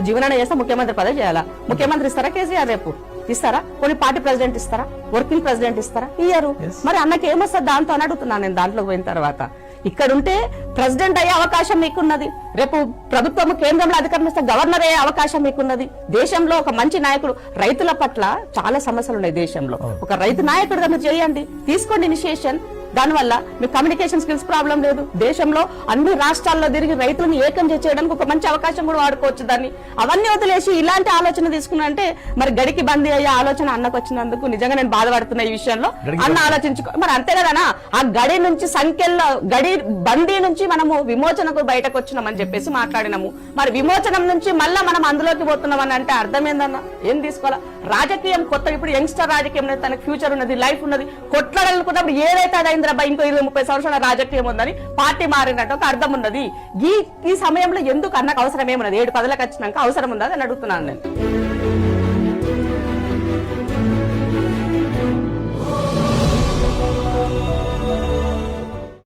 జీవనాన చేస్తే ముఖ్యమంత్రి పదవి చేయాలా? ముఖ్యమంత్రి ఇస్తారా కేసీఆర్? రేపు ఇస్తారా? కొన్ని పార్టీ ప్రెసిడెంట్ ఇస్తారా? వర్కింగ్ ప్రెసిడెంట్ ఇస్తారా? ఇయ్యరు. మరి అన్నకి ఏమొస్తుంది దాంతో అని అడుగుతున్నాను నేను. దాంట్లోకి పోయిన తర్వాత ఇక్కడుంటే ప్రెసిడెంట్ అయ్యే అవకాశం మీకున్నది. రేపు ప్రభుత్వం కేంద్రంలో అధికారం ఇస్తే గవర్నర్ అయ్యే అవకాశం మీకున్నది. దేశంలో ఒక మంచి నాయకుడు, రైతుల పట్ల చాలా సమస్యలు ఉన్నాయి దేశంలో. ఒక రైతు నాయకుడుగా మీరు చేయండి, తీసుకోండి ఇనిషియేషన్. దానివల్ల మీకు కమ్యూనికేషన్ స్కిల్స్ ప్రాబ్లం లేదు. దేశంలో అన్ని రాష్ట్రాల్లో తిరిగి రైతులను ఏకం చేయడానికి ఒక మంచి అవకాశం కూడా వాడుకోవచ్చు దాన్ని. అవన్నీ వదిలేసి ఇలాంటి ఆలోచన తీసుకున్నా అంటే మరి గడికి బందీ అయ్యే ఆలోచన అన్నకు వచ్చినందుకు నిజంగా నేను బాధపడుతున్నా ఈ విషయంలో. అన్న ఆలోచించుకో మరి, అంతే కదనా? ఆ గడి నుంచి సంఖ్యల్లో గడి బందీ నుంచి మనము విమోచనకు బయటకు వచ్చినామని చెప్పేసి మాట్లాడినాము. మరి విమోచనం నుంచి మళ్ళా మనం అందులోకి పోతున్నామని అంటే అర్థం ఏందన్నా? ఏం తీసుకోవాలా? రాజకీయం కొత్త, ఇప్పుడు యంగ్స్టర్ రాజకీయం తనకు ఫ్యూచర్ ఉన్నది, లైఫ్ ఉన్నది. కొట్లాడాలనుకున్నప్పుడు ఏదైతే అదైంది ఇంకో 20-30 సంవత్సరాల రాజకీయం ఉందని పార్టీ మారినట్టు ఒక అర్థం ఉన్నది. ఈ సమయంలో ఎందుకు అన్నకు అవసరం ఏమున్నది? 7 పదవులకు వచ్చినాక అవసరం ఉన్నది అని అడుగుతున్నాను నేను.